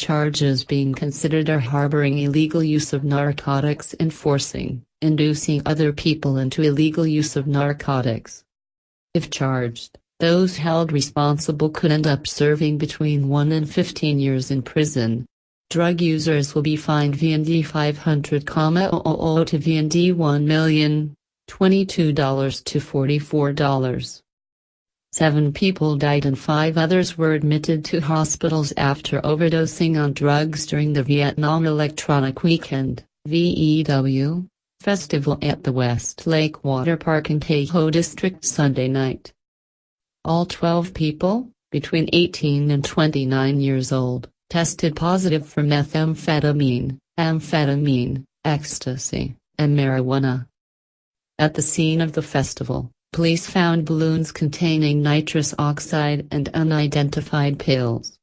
charges being considered are harboring illegal use of narcotics and forcing, inducing other people into illegal use of narcotics. If charged, those held responsible could end up serving between 1 and 15 years in prison. Drug users will be fined VND 500,000 to VND $1,022 to $44. 7 people died and 5 others were admitted to hospitals after overdosing on drugs during the Vietnam Electronic Weekend (VEW) festival at the Westlake Water Park in Tay Ho District Sunday night. All 12 people, between 18 and 29 years old, tested positive for methamphetamine, amphetamine, ecstasy, and marijuana. At the scene of the festival, police found balloons containing nitrous oxide and unidentified pills.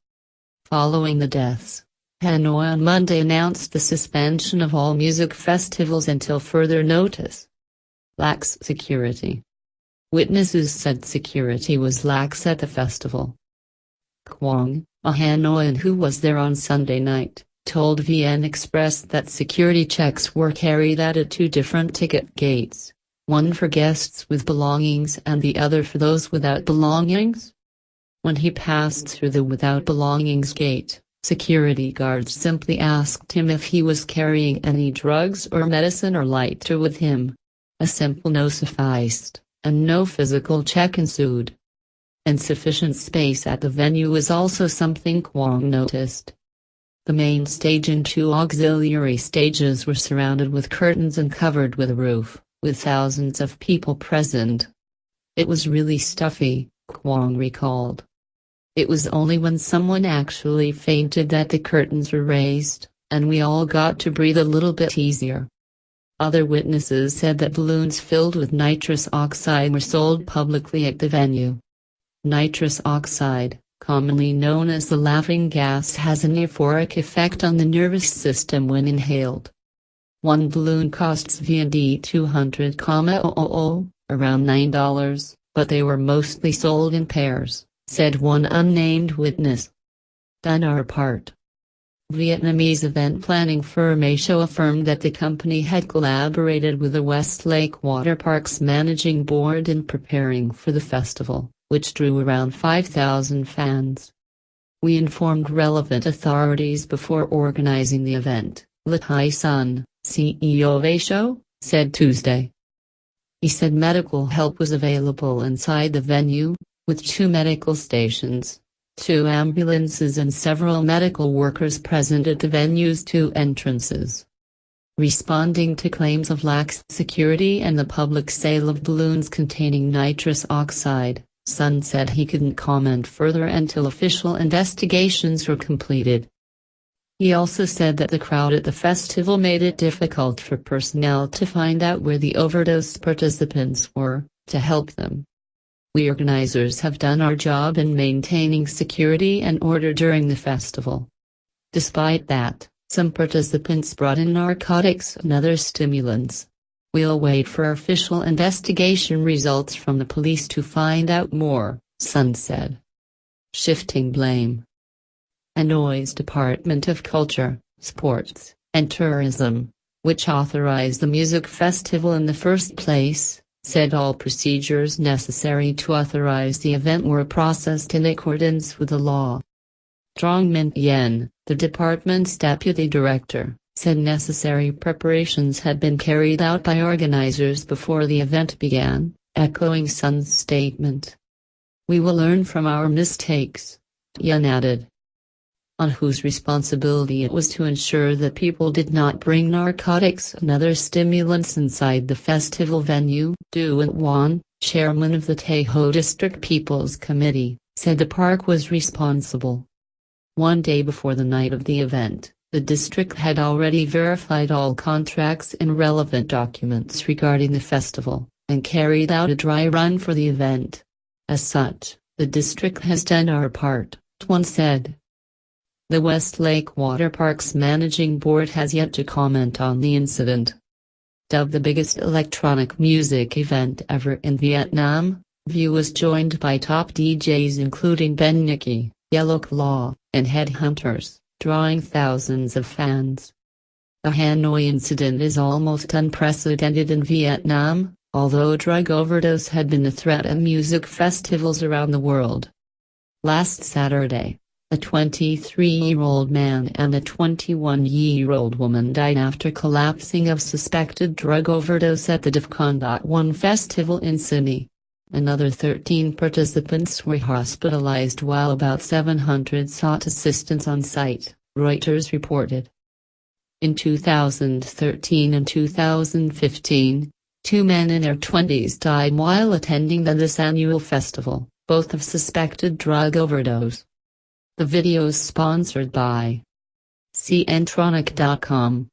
Following the deaths, Hanoi on Monday announced the suspension of all music festivals until further notice. Lax security. Witnesses said security was lax at the festival. Kwong, a Hanoian who was there on Sunday night, told VN Express that security checks were carried out at 2 different ticket gates, one for guests with belongings and the other for those without belongings. When he passed through the without belongings gate, security guards simply asked him if he was carrying any drugs or medicine or lighter with him. A simple no sufficed, and no physical check ensued. Insufficient space at the venue was also something Kwong noticed. The main stage and 2 auxiliary stages were surrounded with curtains and covered with a roof, with thousands of people present. It was really stuffy, Kwong recalled. It was only when someone actually fainted that the curtains were raised, and we all got to breathe a little bit easier. Other witnesses said that balloons filled with nitrous oxide were sold publicly at the venue. Nitrous oxide, commonly known as the laughing gas, has an euphoric effect on the nervous system when inhaled. One balloon costs VND 200,000, around $9, but they were mostly sold in pairs, said one unnamed witness. Done our part. Vietnamese event planning firm ASHO affirmed that the company had collaborated with the Westlake Water Park's managing board in preparing for the festival, which drew around 5,000 fans. We informed relevant authorities before organizing the event, Tay Sun, CEO of ASHO, said Tuesday. He said medical help was available inside the venue, with 2 medical stations, 2 ambulances and several medical workers present at the venue's 2 entrances. Responding to claims of lax security and the public sale of balloons containing nitrous oxide, Sun said he couldn't comment further until official investigations were completed. He also said that the crowd at the festival made it difficult for personnel to find out where the overdose participants were, to help them. We organizers have done our job in maintaining security and order during the festival. Despite that, some participants brought in narcotics and other stimulants. We'll wait for official investigation results from the police to find out more, Sun said. Shifting blame. Hanoi's Department of Culture, Sports, and Tourism, which authorized the music festival in the first place, said all procedures necessary to authorize the event were processed in accordance with the law. Trong Min Yen, the department's deputy director, said necessary preparations had been carried out by organizers before the event began, echoing Sun's statement. We will learn from our mistakes, Yen added. On whose responsibility it was to ensure that people did not bring narcotics and other stimulants inside the festival venue, Du Wan, chairman of the Tay Ho District People's Committee, said the park was responsible. One day before the night of the event, the district had already verified all contracts and relevant documents regarding the festival, and carried out a dry run for the event. As such, the district has done our part, Tuan said. The Westlake Water Park's managing board has yet to comment on the incident. Dubbed the biggest electronic music event ever in Vietnam, VEW was joined by top DJs including Ben Nicky, Yellow Claw, and Headhunters, drawing thousands of fans. The Hanoi incident is almost unprecedented in Vietnam, although drug overdose had been a threat at music festivals around the world. Last Saturday, a 23-year-old man and a 21-year-old woman died after collapsing of suspected drug overdose at the DEFCON.1 festival in Sydney. Another 13 participants were hospitalized while about 700 sought assistance on site, Reuters reported. In 2013 and 2015, 2 men in their 20s died while attending this annual festival, both of suspected drug overdose. The video is sponsored by cntronic.com.